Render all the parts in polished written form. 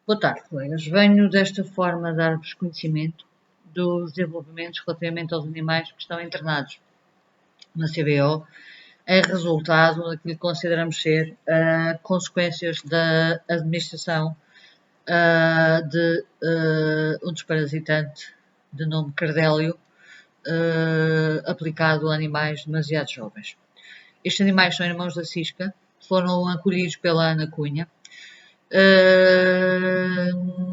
Boa tarde, colegas. Venho desta forma dar-vos conhecimento dos desenvolvimentos relativamente aos animais que estão internados na CBO, em resultado daquilo que consideramos ser consequências da administração de um desparasitante de nome Cardélio aplicado a animais demasiado jovens. Estes animais são irmãos da Cisca, foram acolhidos pela Ana Cunha,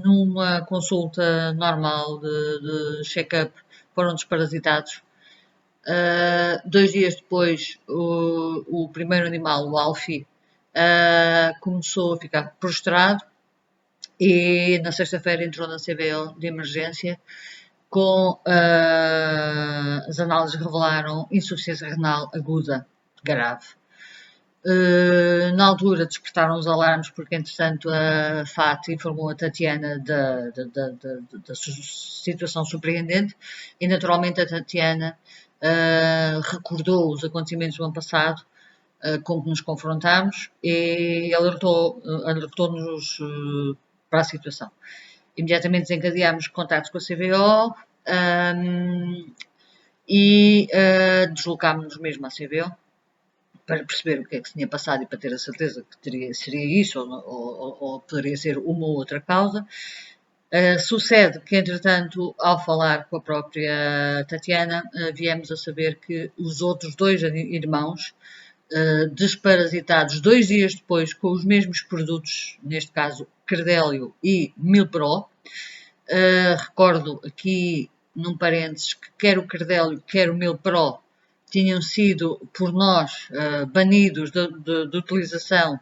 numa consulta normal de check-up, foram desparasitados. 2 dias depois, o primeiro animal, o Alfie, começou a ficar prostrado e na sexta-feira entrou na CBO de emergência com as análises revelaram insuficiência renal aguda grave. Na altura despertaram os alarmes porque, entretanto, a FAT informou a Tatiana da situação surpreendente e, naturalmente, a Tatiana recordou os acontecimentos do ano passado com que nos confrontámos e alertou-nos para a situação. Imediatamente desencadeámos contactos com a CBO e deslocámos-nos mesmo à CBO para perceber o que é que se tinha passado e para ter a certeza que seria isso ou poderia ser uma ou outra causa. Sucede que, entretanto, ao falar com a própria Tatiana, viemos a saber que os outros 2 irmãos, desparasitados 2 dias depois com os mesmos produtos, neste caso Cardélio e Milpro. Recordo aqui, num parênteses, que quer o Cardélio, quer o Milpro tinham sido por nós banidos de utilização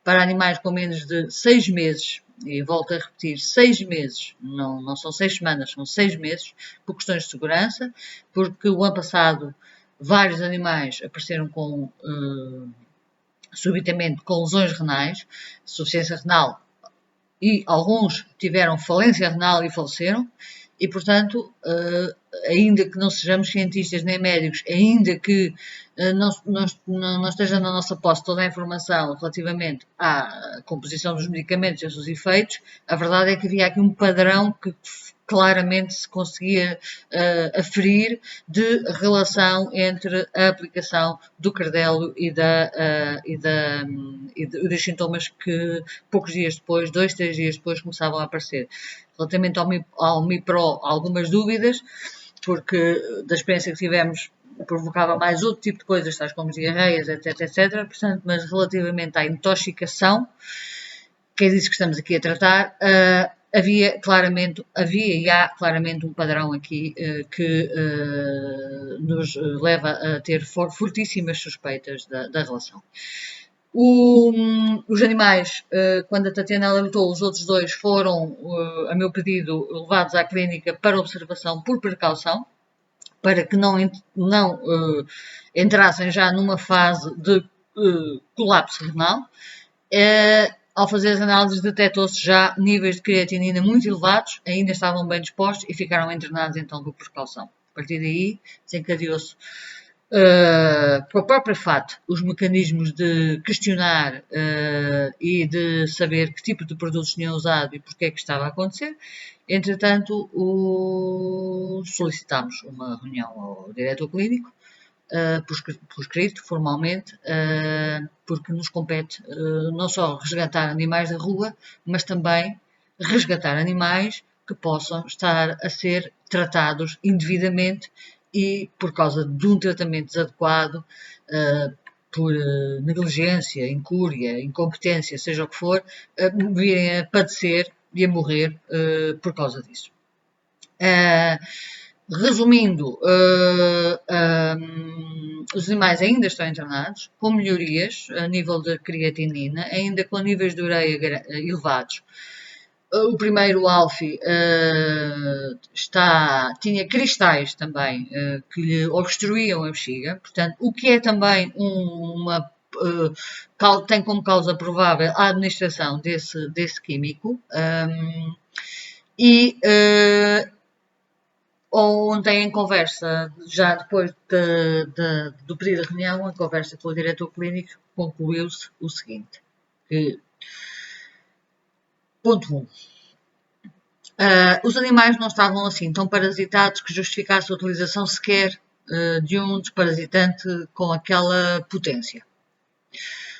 para animais com menos de 6 meses, e volto a repetir, 6 meses, não são 6 semanas, são 6 meses, por questões de segurança, porque o ano passado vários animais apareceram com subitamente com lesões renais, insuficiência renal, e alguns tiveram falência renal e faleceram, e portanto, ainda que não sejamos cientistas nem médicos, ainda que não esteja na nossa posse toda a informação relativamente à composição dos medicamentos e aos seus efeitos, a verdade é que havia aqui um padrão que claramente se conseguia aferir de relação entre a aplicação do Cardélio e dos sintomas que poucos dias depois, 2, 3 dias depois, começavam a aparecer. Relativamente ao MIPRO, algumas dúvidas, porque da experiência que tivemos provocava mais outro tipo de coisas, tais como diarreias, etc. Portanto, mas relativamente à intoxicação, que é disso que estamos aqui a tratar, havia e há claramente um padrão aqui que nos leva a ter fortíssimas suspeitas da relação. Os animais, quando a Tatiana alertou, os outros 2 foram, a meu pedido, levados à clínica para observação por precaução, para que não entrassem já numa fase de colapso renal. Ao fazer as análises, detectou-se já níveis de creatinina muito elevados, ainda estavam bem dispostos e ficaram internados então por precaução. A partir daí, desencadeou-se com a própria FAT, os mecanismos de questionar e de saber que tipo de produtos tinham usado e porque é que estava a acontecer. Entretanto, solicitámos uma reunião ao diretor clínico, por escrito, formalmente, porque nos compete não só resgatar animais da rua, mas também resgatar animais que possam estar a ser tratados indevidamente e por causa de um tratamento desadequado, por negligência, incúria, incompetência, seja o que for, virem a padecer e a morrer por causa disso. Resumindo, os animais ainda estão internados, com melhorias a nível de creatinina, ainda com níveis de ureia elevados. O primeiro, o Alfie, tinha cristais também que lhe obstruíam a bexiga, portanto, o que é também tem como causa provável a administração desse químico. Ontem, em conversa, já depois do pedido de reunião, a conversa com o diretor clínico, concluiu-se o seguinte, que Ponto 1. Os animais não estavam assim tão parasitados que justificasse a utilização sequer de um desparasitante com aquela potência.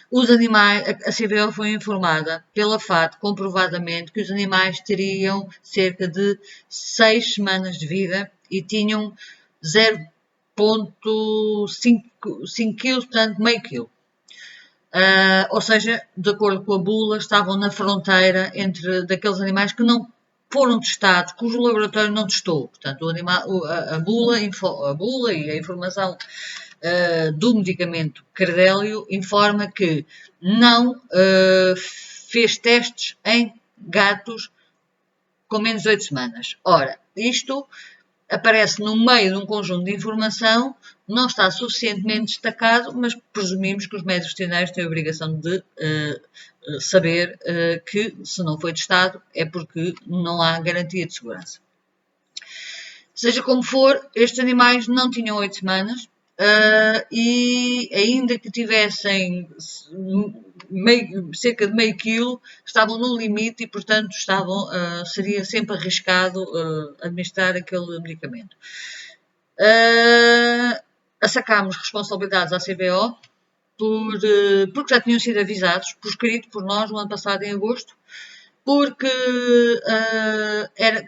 Os animais, a CBO foi informada pela FAT comprovadamente que os animais teriam cerca de 6 semanas de vida e tinham 0,5 kg, portanto meio quilo. Ou seja, de acordo com a bula, estavam na fronteira entre daqueles animais que não foram testados, cujo laboratório não testou. Portanto, a bula e a informação do medicamento Credélio informa que não fez testes em gatos com menos de 8 semanas. Ora, isto aparece no meio de um conjunto de informação, não está suficientemente destacado, mas presumimos que os médicos veterinários têm a obrigação de saber que, se não foi testado, é porque não há garantia de segurança. Seja como for, estes animais não tinham 8 semanas e, ainda que tivessem cerca de meio quilo, estavam no limite e, portanto, seria sempre arriscado administrar aquele medicamento. Assacámos responsabilidades à CBO porque já tinham sido avisados, por escrito por nós, no ano passado, em agosto, porque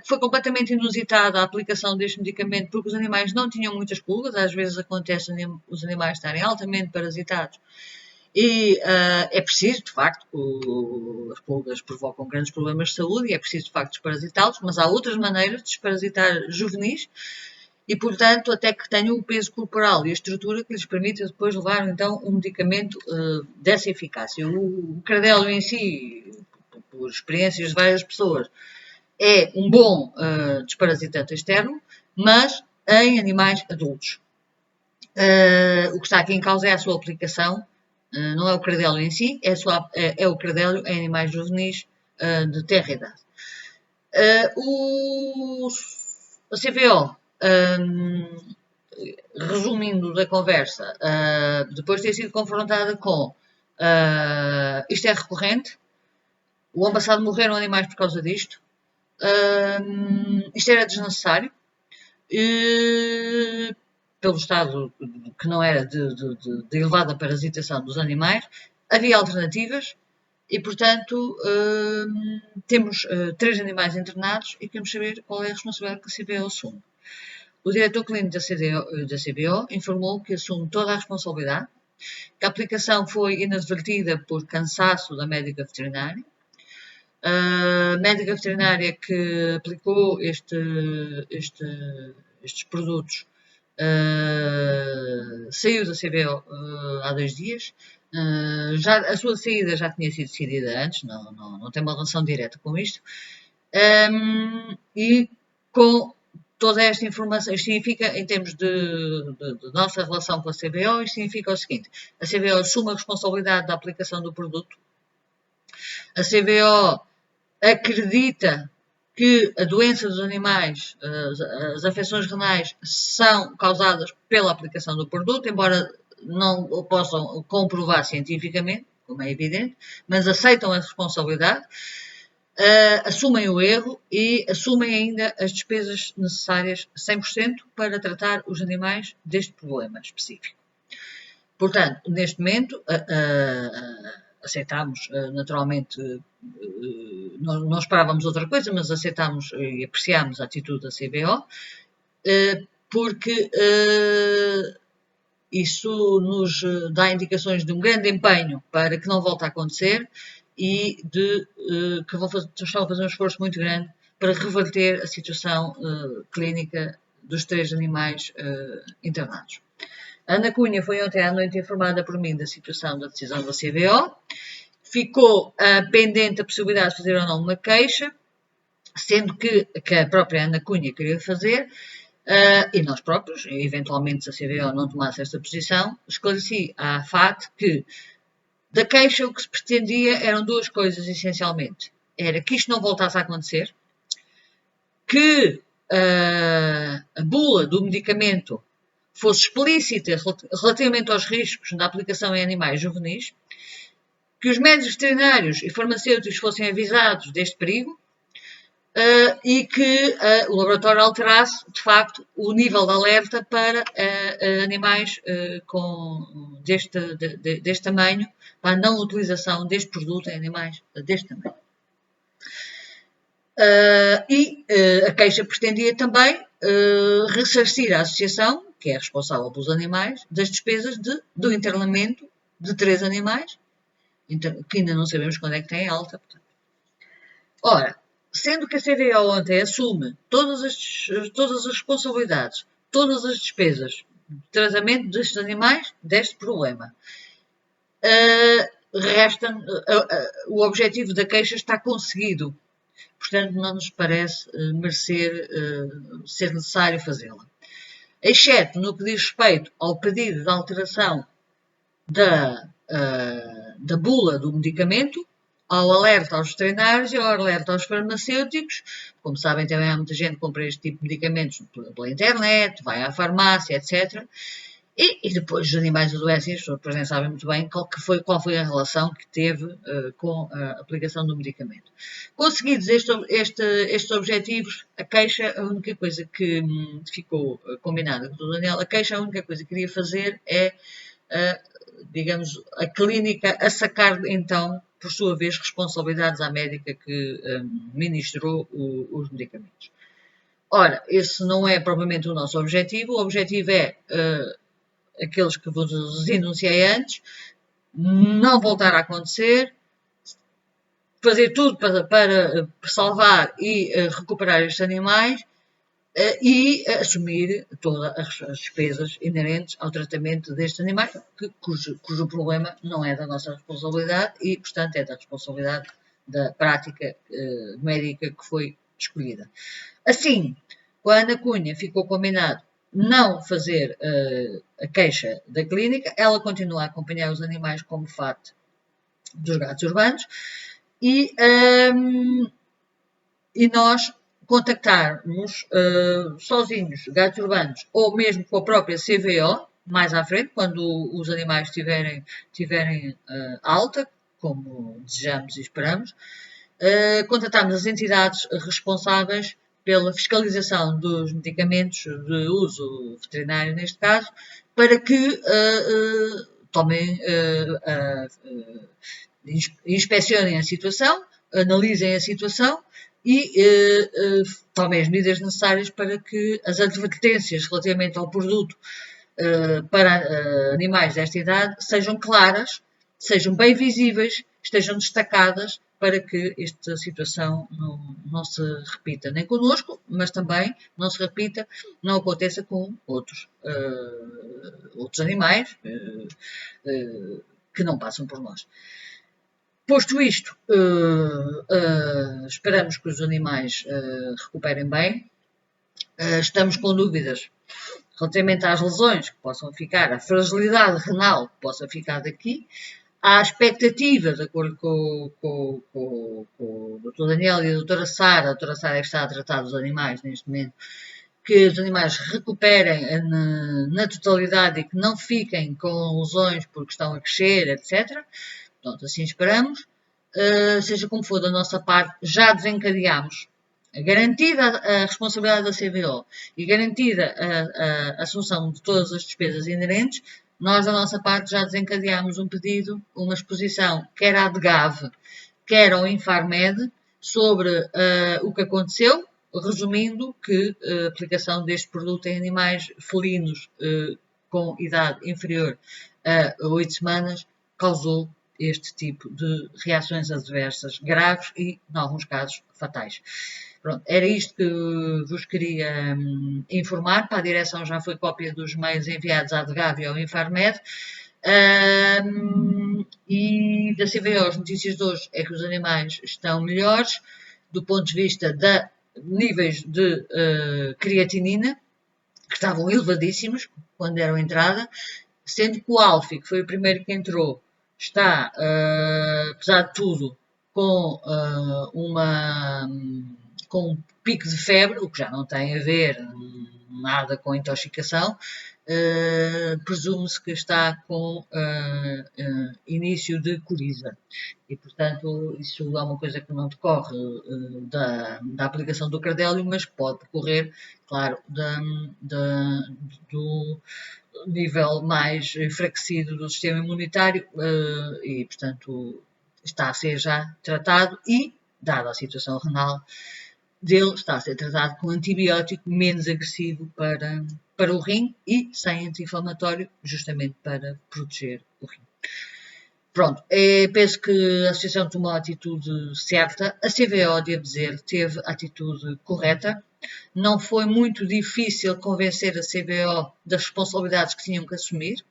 foi completamente inusitada a aplicação deste medicamento, porque os animais não tinham muitas pulgas, às vezes acontece os animais estarem altamente parasitados, e é preciso, de facto, as pulgas provocam grandes problemas de saúde e é preciso, de facto, desparasitá-los, mas há outras maneiras de desparasitar juvenis, e, portanto, até que tenham o peso corporal e a estrutura que lhes permita depois levar, então, um medicamento dessa eficácia. O Credélio em si, por experiências de várias pessoas, é um bom desparasitante externo, mas em animais adultos. O que está aqui em causa é a sua aplicação, não é o Credélio em si, é o Credélio em animais juvenis de terra idade. A CBO, resumindo da conversa, depois de ter sido confrontada com isto é recorrente, o ano passado morreram animais por causa disto, isto era desnecessário, pelo estado que não era de elevada parasitação dos animais, havia alternativas e, portanto, temos 3 animais internados e queremos saber qual é a responsabilidade que a CBO assume. O diretor clínico da CBO informou que assume toda a responsabilidade, que a aplicação foi inadvertida por cansaço da médica veterinária. A médica veterinária que aplicou estes produtos saiu da CBO há 2 dias. A sua saída já tinha sido decidida antes, não tem uma relação direta com isto. E com toda esta informação, isto significa, em termos de nossa relação com a CBO, isto significa o seguinte: a CBO assume a responsabilidade da aplicação do produto, a CBO acredita que a doença dos animais, as afecções renais, são causadas pela aplicação do produto, embora não o possam comprovar cientificamente, como é evidente, mas aceitam a responsabilidade, assumem o erro e assumem ainda as despesas necessárias 100% para tratar os animais deste problema específico. Portanto, neste momento, aceitámos, naturalmente, não esperávamos outra coisa, mas aceitámos e apreciámos a atitude da CBO, porque isso nos dá indicações de um grande empenho para que não volte a acontecer e de que estão a fazer um esforço muito grande para reverter a situação clínica dos 3 animais internados. A Ana Cunha foi ontem à noite informada por mim da situação da decisão da CBO. Ficou pendente a possibilidade de fazer ou não uma queixa, sendo que a própria Ana Cunha queria fazer, e nós próprios, eventualmente se a CBO não tomasse esta posição, esclareci à FAT que da queixa o que se pretendia eram 2 coisas essencialmente. Era que isto não voltasse a acontecer, que a bula do medicamento fosse explícita relativamente aos riscos da aplicação em animais juvenis, que os médicos veterinários e farmacêuticos fossem avisados deste perigo e que o laboratório alterasse, de facto, o nível de alerta para animais deste tamanho, para a não utilização deste produto em animais deste tamanho. A queixa pretendia também ressarcir a associação, que é responsável pelos animais, das despesas do internamento de 3 animais, que ainda não sabemos quando é que têm alta. Portanto. Ora, sendo que a CVO ontem assume todas as responsabilidades, todas as despesas de tratamento destes animais, deste problema, o objetivo da queixa está conseguido. Portanto, não nos parece ser necessário fazê-la. Exceto no que diz respeito ao pedido de alteração da bula do medicamento, ao alerta aos veterinários e ao alerta aos farmacêuticos. Como sabem, também há muita gente que compra este tipo de medicamentos pela internet, vai à farmácia, etc. E depois os animais adoecem, as pessoas depois nem sabem muito bem qual foi a relação que teve com a aplicação do medicamento. Conseguidos estes objetivos, a queixa, a única coisa que ficou combinada com o Daniel, a queixa, a única coisa que queria fazer é, digamos, a clínica a sacar, então, por sua vez, responsabilidades à médica que ministrou os medicamentos. Ora, esse não é propriamente o nosso objetivo. O objetivo é aqueles que vos enunciei antes, não voltar a acontecer, fazer tudo para salvar e recuperar estes animais e assumir todas as despesas inerentes ao tratamento destes animais, cujo problema não é da nossa responsabilidade e, portanto, é da responsabilidade da prática médica que foi escolhida. Assim, com a Ana Cunha ficou combinado não fazer a queixa da clínica, ela continua a acompanhar os animais como FAT dos gatos urbanos e nós contactarmos sozinhos gatos urbanos ou mesmo com a própria CVO, mais à frente, quando os animais tiverem alta, como desejamos e esperamos, contactarmos as entidades responsáveis pela fiscalização dos medicamentos de uso veterinário, neste caso, para que tomem, inspecionem a situação, analisem a situação e tomem as medidas necessárias para que as advertências relativamente ao produto para animais desta idade sejam claras, sejam bem visíveis, estejam destacadas para que esta situação não se repita nem connosco, mas também não se repita, não aconteça com outros animais que não passam por nós. Posto isto, esperamos que os animais recuperem bem. Estamos com dúvidas relativamente às lesões que possam ficar, à fragilidade renal que possa ficar daqui. Há expectativa, de acordo com o Dr. Daniel e a Dra. Sara, a Dra. Sara é que está a tratar dos animais neste momento, que os animais recuperem na totalidade e que não fiquem com lesões porque estão a crescer, etc. Portanto, assim esperamos. Seja como for da nossa parte, já desencadeamos, garantida a responsabilidade da CVO e garantida a assunção de todas as despesas inerentes, nós, da nossa parte, já desencadeámos um pedido, uma exposição, quer à DGAV, quer ao Infarmed, sobre o que aconteceu, resumindo que a aplicação deste produto em animais felinos com idade inferior a 8 semanas causou este tipo de reações adversas graves e, em alguns casos, fatais. Pronto, era isto que vos queria informar. Para a direção já foi cópia dos mails enviados à DGAV e ao Infarmed. E da CVO, as notícias de hoje é que os animais estão melhores do ponto de vista de níveis de creatinina, que estavam elevadíssimos quando deram entrada, sendo que o Alfie, que foi o primeiro que entrou, está, apesar de tudo, com um pico de febre, o que já não tem a ver nada com intoxicação, presume-se que está com início de coriza. E, portanto, isso é uma coisa que não decorre da aplicação do cardélio, mas pode decorrer, claro, do nível mais enfraquecido do sistema imunitário e, portanto, está a ser já tratado e, dada a situação renal dele, está a ser tratado com antibiótico menos agressivo para o rim e sem anti-inflamatório, justamente para proteger o rim. Pronto, penso que a Associação tomou a atitude certa. A CVO, devo dizer, teve a atitude correta. Não foi muito difícil convencer a CVO das responsabilidades que tinham que assumir.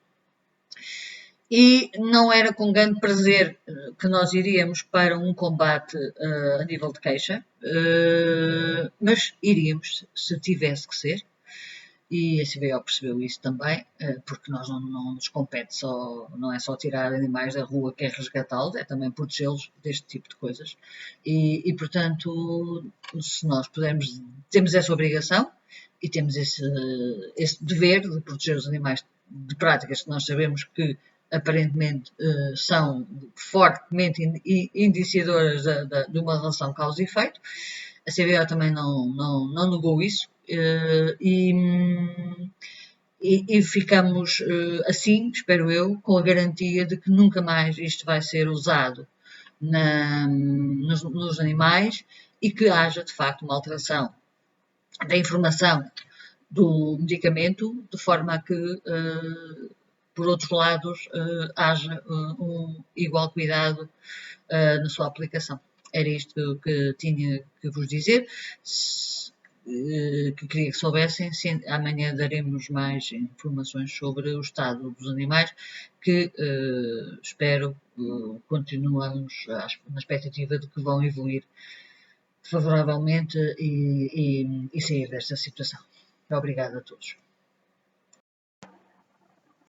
E não era com grande prazer que nós iríamos para um combate a nível de queixa, mas iríamos se tivesse que ser. E a CBO percebeu isso também, porque nós não nos compete só, não é só tirar animais da rua que é resgatá-los, é também protegê-los deste tipo de coisas. Portanto, se nós pudermos, temos essa obrigação e temos esse dever de proteger os animais de práticas que nós sabemos que aparentemente são fortemente indiciadoras de uma relação causa e efeito. A CBO também não negou isso e ficamos assim, espero eu, com a garantia de que nunca mais isto vai ser usado nos animais e que haja, de facto, uma alteração da informação do medicamento, de forma a que, por outros lados, haja um igual cuidado na sua aplicação. Era isto que tinha que vos dizer. Que queria que soubessem. Amanhã daremos mais informações sobre o estado dos animais, que espero continuamos na expectativa de que vão evoluir favoravelmente e sair desta situação. Obrigada a todos.